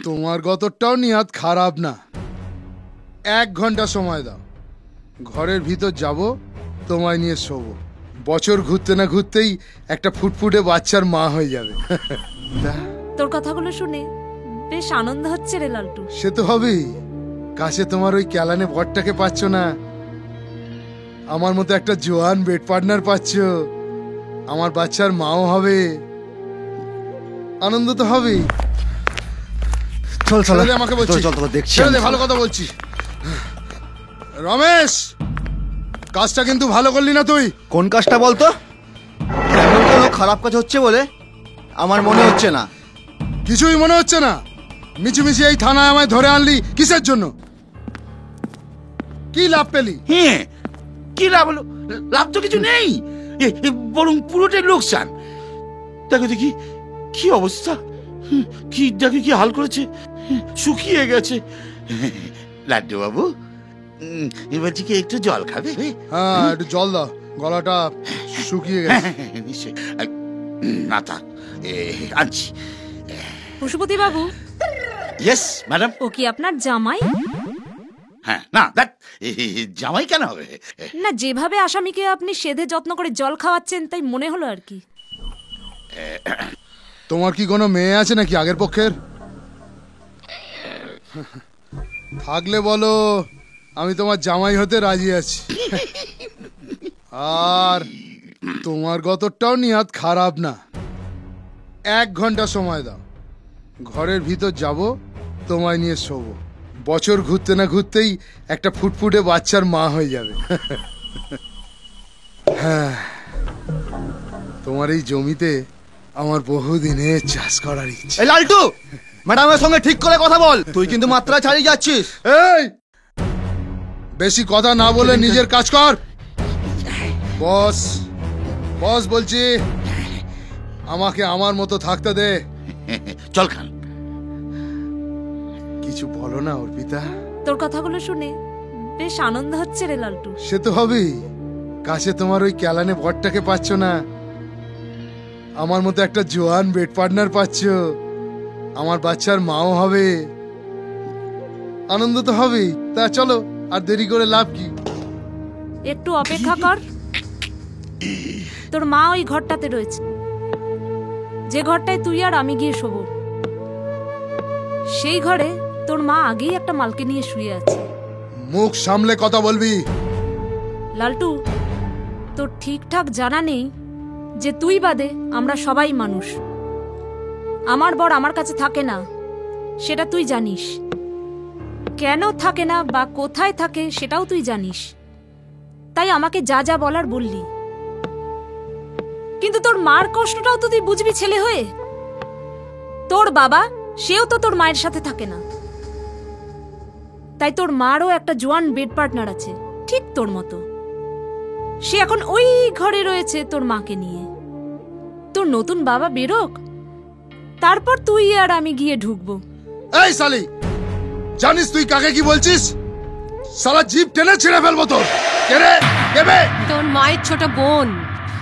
তোমার গতরটাও নিহাত খারাপ না। 1 ঘন্টা সময় দাও, ঘরের ভিতর যাব, তোমায় নিয়ে শোবো। বছর ঘুরতে না ঘুরতেই একটা ফুটফুটে বাচ্চার মা হয়ে যাবে। তোর কথাগুলো শুনে বেশ আনন্দ হচ্ছে রে লালটু। সে তো হবেই, কাছে তোমার ওই ক্যালানে বরটাকে পাচ্ছ না, আমার মতো একটা জোয়ান বেড পার্টনার পাচ্ছ, আমার বাচ্চার মাও হবে, আনন্দ তো হবেই। চল চল আমাকে বলছি, দেখছি ভালো কথা বলছি। রমেশ, কাজটা কিন্তু ভালো করলি না তুই। কোন কাজটা বলতো? এমন কোনো খারাপ কাজ হচ্ছে বলে আমার মনে হচ্ছে না। কিছুই মনে হচ্ছে না? মিছিমিছি এই থানায় আমায় ধরে আনলি কিসের জন্য? কি লাভ পেলি? হ্যাঁ, কি লাভ হলো? লাভ তো কিছু নেই, বরং পুরোটাই লোকসান। দেখো দেখি কি অবস্থা, কি দেখি কি হাল করেছে, শুকিয়ে গেছে। লাড্ডু বাবু, বলছি কি একটু জল খাবে? হ্যাঁ, একটু জল দাও, গলাটা শুকিয়ে গেছে। নিশ্চয়, না থাক, আনছি। পশুপতি বাবু। Yes madam. ও কি আপনার জামাই? হ্যাঁ। না, দেখ, জামাই কেন হবে? না, যেভাবে আসামিকে আপনি সেধে যত্ন করে জল খাওয়াচ্ছেন তাই মনে হলো আর কি। তোমার কি কোনো মেয়ে আছে নাকি আগের পক্ষের? থাকলে বলো, আমি তোমার জামাই হতে রাজি আছি। আর তোমার গতরটাও নিহাত খারাপ না। 1 ঘন্টা সময় দাও, ঘরের ভিতর যাব, তোমায় নিয়ে শোবো। বছর ঘুরতে না ঘুরতেই একটা ফুটফুটে বাচ্চার মা হয়ে যাবে। হ্যাঁ, তোমার এই জমিতে আমার বহুদিনের চাষ করার ইচ্ছে। এই লালটু, ম্যাডামের সঙ্গে ঠিক করে কথা বল, তুই কিন্তু মাত্রা ছাড়িয়ে যাচ্ছিস। এই, বেশি কথা না বলে নিজের কাজ কর। বস, বস বলছি, আমাকে আমার মতো থাকতে দে। চল খান। কিছু বলো না অর্পিতা। তোর কথাগুলো শুনে বেশ আনন্দ হচ্ছে রে লালটু। সে তো হবেই, কাছে তোমার ওই ক্যালানে বরটাকে পাচ্ছ না, আমার মতো একটা জোয়ান বেড পার্টনার পাচ্ছ, আমার বাচ্চার মাও হবে, আনন্দ তো হবেই। তা চলো, আর দেরি করে লাভ কি? একটু অপেক্ষা কর, তোর মা ওই ঘরটাতে রয়েছে, যে ঘরটায় তুই আর আমি গিয়ে শোবো। সেই ঘরে তোর মা আগেই একটা মালকে নিয়ে শুয়ে আছে। মুখ সামলে কথা বলবি। লালটু, তোর ঠিকঠাক জানা নেই যে তুই বাদে আমরা সবাই মানুষ। আমার বর আমার কাছে থাকে না, সেটা তুই জানিস। কেন থাকে না বা কোথায় থাকে সেটাও তুই জানিস, তাই আমাকে যা যা বলার বললি। কিন্তু তোর মার কষ্টটাও তো তুই বুঝবি ছেলে হয়ে। তোর বাবা, সেও তো তোর মায়ের সাথে থাকে না, তাই তোর মারও একটা জোয়ান বেড পার্টনার আছে ঠিক তোর মতো। সে এখন ওই ঘরে রয়েছে তোর মাকে নিয়ে। তোর নতুন বাবা বেরোক, তারপর তুই আর আমি গিয়ে ঢুকবো। এই শালি, জানিস তুই কাকে কি বলছিস? সালা জিভ টেনে ছিঁড়ে ফেলবো তোর। কে রে? কেবে? তোর মায়ের ছোট বোন,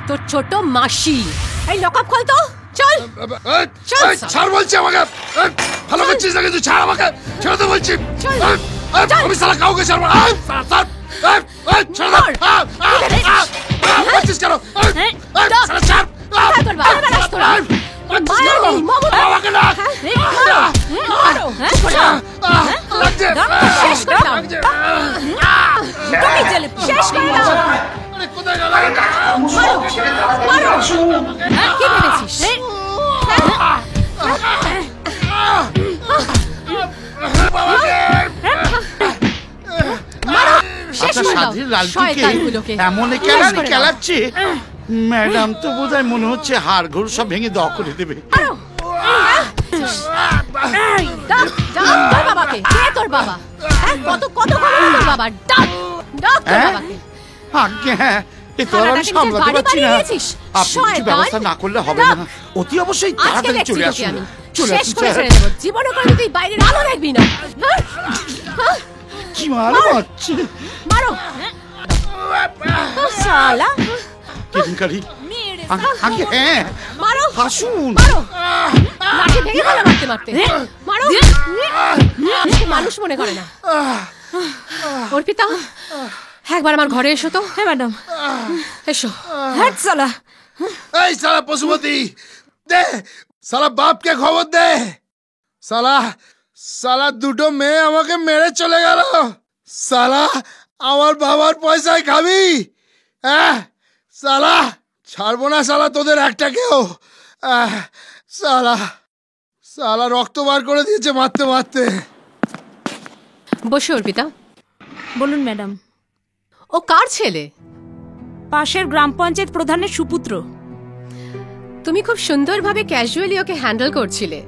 তোর ছোট মাসি। এই লকআপ খোল তো, চল। ছাড় বলছি আমাকে। ভালো করছিস না কিন্তু ছাড় আমাকে, ছেড়ে দে বলছি। আমি সালা কাউকে ছাড়বো না। ছেড়ে দে। বলছিস কেন? সালা ছাড়। আমাকে না। কোথায় গেল? কি ভেবেছিস? এমন খেলাচ্ছে, ম্যাডাম তো বোধহয় মনে হচ্ছে হাড় ঘোর সব ভেঙে দ করে দেবে। বাবাকে, কে তোর বাবা? কত কত তোর বাবা? ডাক ডাক তোর বাবাকে। আজ্ঞে, হ্যাঁ, এ তো আমি সামলাতে পারছি না। আপনি কিছু ব্যবস্থা না করলে হবে না। অতি অবশ্যই তাড়াতাড়ি চলে আসুন। শেষ করে ছেড়ে দেব। জীবনে করে তুই বাইরের আলো দেখবি না। কি মারো বাচ্চা, মারো শালা। কেলেঙ্কারি। আগে হ্যাঁ, মারো, আসুন। মারো। লাঠি ভেঙে ফেলো মারতে মারতে। মারো। আজকে মানুষ মনে করে না। অর্পিতা, একবার আমার ঘরে এসো তো। হ্যাঁ ম্যাডাম। এসো। হ্যাঁ সালা। এই সালা পশুপতি, দে সালা বাপকে খবর দে। সালা সালা দুটো মেয়ে আমাকে মেরে চলে গেল। সালা আমার বাবার পয়সায় খাবি? হ্যাঁ সালা ছাড়বো না সালা তোদের একটাকেও। সালা সালা রক্ত বার করে দিয়েছে মারতে মারতে। বসো অর্পিতা। বলুন ম্যাডাম। ও কার ছেলে? পাশের গ্রাম পঞ্চায়েত প্রধানের সুপুত্র। তুমি খুব সুন্দরভাবে ক্যাজুয়ালি ওকে হ্যান্ডেল করছিলে,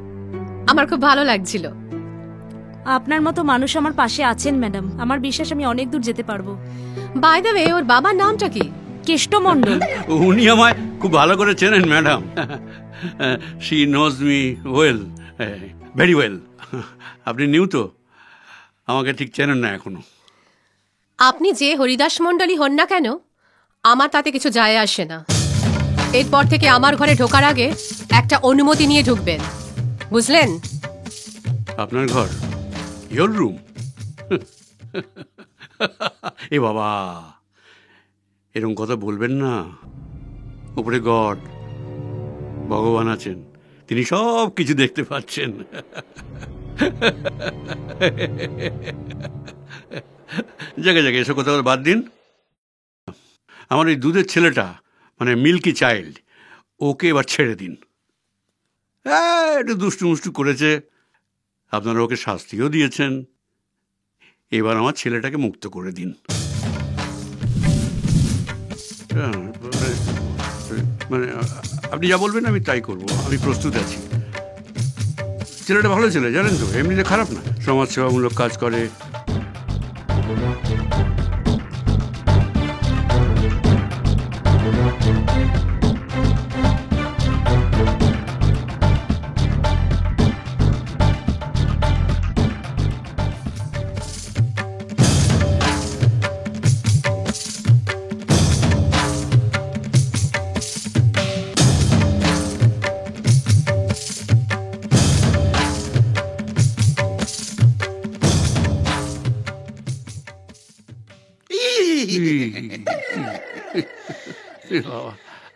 আমার খুব ভালো লাগছিল। আপনার মতো মানুষ আমার পাশে আছেন ম্যাডাম, আমার বিশ্বাস আমি অনেক দূর যেতে পারবো। বাই দ্য ওয়ে, ওর বাবার নামটা কি? কেষ্ট মণ্ডল। উনি আমায় খুব ভালো করে চেনেন madam. She knows me well, very well. আপনি নিউ তো, আমাকে ঠিক চেনেন না এখনো। আপনি যে হরিদাস মণ্ডলী হন না কেন, আমার তাতে কিছু যায় আসে না। এরপর থেকে আমার ঘরে ঢোকার আগে একটা অনুমতি নিয়ে ঢুকবেন, বুঝলেন? আপনার ঘর, ইয়োর রুম? এ বাবা, এরকম কথা বলবেন না। উপরে গড, ভগবান আছেন, তিনি সব কিছু দেখতে পাচ্ছেন। জায়গায় জায়গায় এসব কথা বাদ দিন। আমার এই দুধের ছেলেটা, মানে মিল্কি চাইল্ড, ওকে এবার ছেড়ে দিন। হ্যাঁ, একটু দুষ্টু মুষ্টু করেছে, আপনারা ওকে শাস্তিও দিয়েছেন। এবার আমার ছেলেটাকে মুক্ত করে দিন। মানে আপনি যা বলবেন আমি তাই করব, আমি প্রস্তুত আছি। ছেলেটা ভালো ছেলে, জানেন তো, এমনিতে খারাপ না, সমাজসেবামূলক কাজ করে।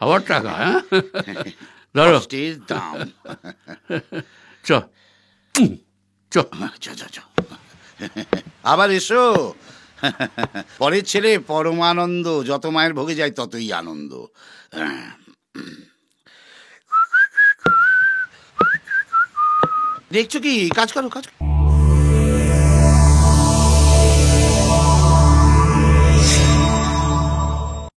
আবার টাকা? হ্যাঁ, ধরো। কষ্টের দাম। চ চ চ, চ, চ। আবার এসো। পরের ছেলে পরমানন্দ, যত মায়ের ভোগে যায় ততই আনন্দ। দেখছো কি? কাজ করো, কাজ করো।